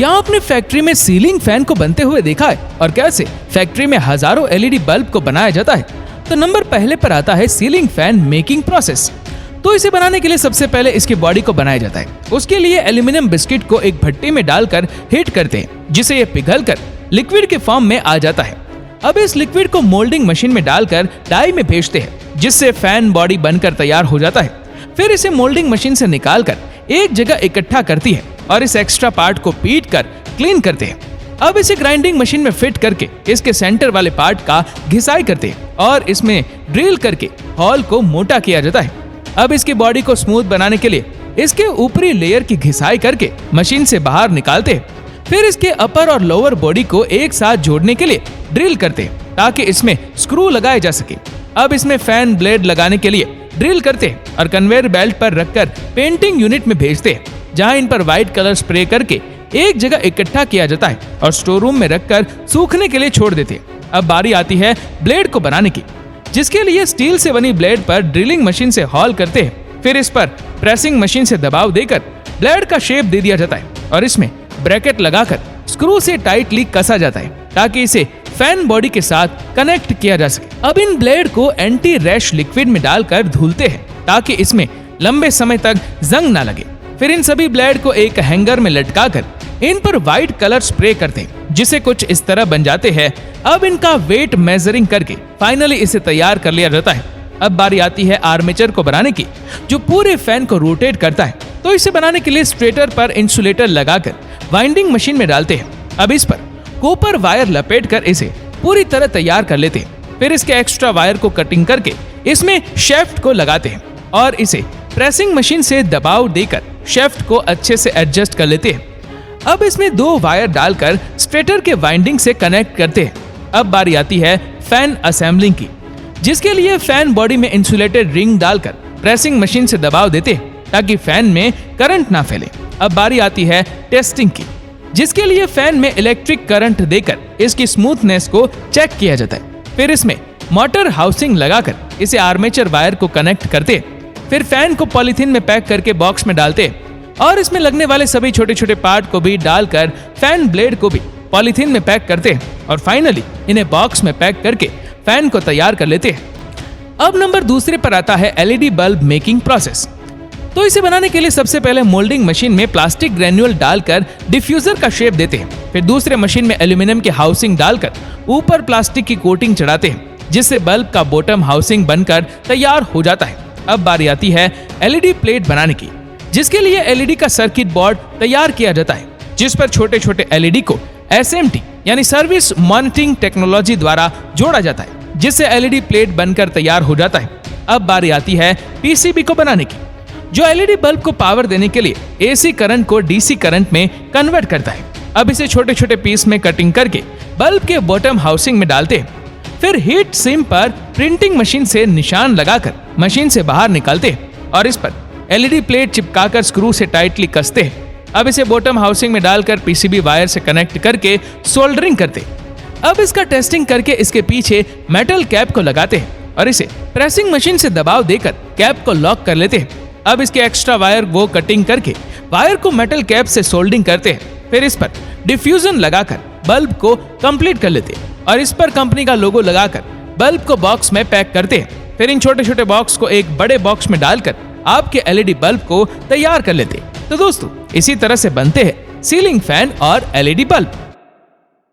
क्या आपने फैक्ट्री में सीलिंग फैन को बनते हुए देखा है और कैसे फैक्ट्री में हजारों एलईडी बल्ब को बनाया जाता है? तो नंबर पहले पर आता है सीलिंग फैन मेकिंग प्रोसेस। तो इसे बनाने के लिए सबसे पहले इसकी बॉडी को बनाया जाता है। उसके लिए एल्यूमिनियम बिस्किट को एक भट्टी में डालकर हीट करते हैं, जिसे ये पिघलकर लिक्विड के फॉर्म में आ जाता है। अब इस लिक्विड को मोल्डिंग मशीन में डालकर डाई में भेजते हैं, जिससे फैन बॉडी बनकर तैयार हो जाता है। फिर इसे मोल्डिंग मशीन से निकालकर एक जगह इकट्ठा करती है और इस एक्स्ट्रा पार्ट को पीट कर क्लीन करते हैं। अब इसे ग्राइंडिंग मशीन में फिट करके इसके सेंटर वाले पार्ट का घिसाई करते हैं और इसमें ड्रिल करके हॉल को मोटा किया जाता है। अब इसकी बॉडी को स्मूथ बनाने के लिए इसके ऊपरी लेयर की घिसाई करके मशीन से बाहर निकालते हैं। फिर इसके अपर और लोअर बॉडी को एक साथ जोड़ने के लिए ड्रिल करते हैं ताकि इसमें स्क्रू लगाए जा सके। अब इसमें फैन ब्लेड लगाने के लिए ड्रिल करते हैं और कन्वेयर बेल्ट पर रखकर पेंटिंग यूनिट में भेजते हैं, जहां इन पर व्हाइट कलर स्प्रे करके एक जगह इकट्ठा किया जाता है और स्टोर रूम में रखकर सूखने के लिए छोड़ देते हैं। अब बारी आती है ब्लेड को बनाने की, जिसके लिए स्टील से बनी ब्लेड पर ड्रिलिंग मशीन से हॉल करते हैं। फिर इस पर प्रेसिंग मशीन से दबाव देकर ब्लेड का शेप दे दिया जाता है और इसमें ब्रैकेट लगाकर स्क्रू से टाइटली कसा जाता है ताकि इसे फैन बॉडी के साथ कनेक्ट किया जा सके। अब इन ब्लेड को एंटी रैश लिक्विड में डालकर धुलते हैं ताकि इसमें लंबे समय तक जंग ना लगे। फिर इन सभी ब्लेड को एक हैंगर में लटकाकर इन पर व्हाइट कलर स्प्रे करते हैं, जिसे कुछ इस तरह बन जाते हैं। अब इनका वेट मेजरिंग करके फाइनली इसे तैयार कर लिया जाता है। अब बारी आती है आर्मेचर को बनाने की, जो पूरे फैन को रोटेट करता है। तो इसे बनाने के लिए स्ट्रेटर पर इंसुलेटर लगाकर वाइंडिंग मशीन में डालते हैं। अब इस पर कॉपर वायर लपेटकर इसे पूरी तरह तैयार कर लेते हैं। फिर इसके एक्स्ट्रा वायर को कटिंग करके इसमें शेफ्ट को लगाते हैं और इसे प्रेसिंग मशीन से दबाव देकर शेफ्ट को अच्छे से एडजस्ट कर लेते हैं। अब इसमें 2 वायर डालकर स्ट्रेटर के वाइंडिंग से कनेक्ट करते हैं। अब बारी आती है फैन असेंबलिंग की, जिसके लिए फैन बॉडी में इंसुलेटेड रिंग डालकर प्रेसिंग मशीन से दबाव देते हैं ताकि फैन में करंट ना फैले। अब बारी आती है टेस्टिंग की, जिसके लिए फैन में इलेक्ट्रिक करंट देकर इसकी स्मूथनेस को चेक किया जाता है। फिर इसमें मोटर हाउसिंग लगाकर इसे आर्मेचर वायर को कनेक्ट करते हैं। फिर फैन को पॉलीथीन में पैक करके बॉक्स में डालते हैं और इसमें लगने वाले सभी छोटे छोटे पार्ट को भी डालकर फैन ब्लेड को भी पॉलीथीन में पैक करते हैं और फाइनली इन्हें बॉक्स में पैक करके फैन को तैयार कर लेते हैं। अब नंबर दूसरे पर आता है एलईडी बल्ब मेकिंग प्रोसेस। तो इसे बनाने के लिए सबसे पहले मोल्डिंग मशीन में प्लास्टिक ग्रेन्यूल डालकर डिफ्यूजर का शेप देते हैं। फिर दूसरे मशीन में एल्यूमिनियम की हाउसिंग डालकर ऊपर प्लास्टिक की कोटिंग चढ़ाते हैं, जिससे बल्ब का बॉटम हाउसिंग बनकर तैयार हो जाता है। अब बारी आती है एलईडी प्लेट बनाने की, जिसके लिए एलईडी का सर्किट बोर्ड तैयार किया जाता है, जिस पर छोटे छोटे एलईडी को एसएमटी यानी सर्विस मॉनिटरिंग टेक्नोलॉजी द्वारा जोड़ा जाता है, जिससे एलईडी प्लेट बनकर तैयार हो जाता है। अब बारी आती है पीसीबी को बनाने की, जो एलईडी बल्ब को पावर देने के लिए एसी करंट को डीसी करंट में कन्वर्ट करता है। अब इसे छोटे छोटे पीस में कटिंग करके बल्ब के बॉटम हाउसिंग में डालते हैं। फिर हीट सिम पर प्रिंटिंग मशीन से निशान लगाकर मशीन से बाहर निकालते हैं और इस पर एलईडी प्लेट चिपकाकर स्क्रू से टाइटली कसते हैं। अब इसे बॉटम हाउसिंग में डालकर पीसीबी वायर से कनेक्ट करके सोल्डरिंग करते हैं। अब इसका टेस्टिंग करके इसके पीछे मेटल कैप को लगाते हैं और इसे प्रेसिंग मशीन से दबाव देकर कैप को लॉक कर लेते हैं। अब इसके एक्स्ट्रा वायर वो कटिंग करके वायर को मेटल कैप से सोल्डिंग करते हैं। फिर इस पर डिफ्यूजन लगाकर बल्ब को कंप्लीट कर लेते हैं और इस पर कंपनी का लोगो लगाकर बल्ब को बॉक्स में पैक करते हैं। फिर इन छोटे छोटे बॉक्स को एक बड़े बॉक्स में डालकर आपके एलईडी बल्ब को तैयार कर लेते हैं। तो दोस्तों, इसी तरह से बनते हैं सीलिंग फैन और एलईडी बल्ब।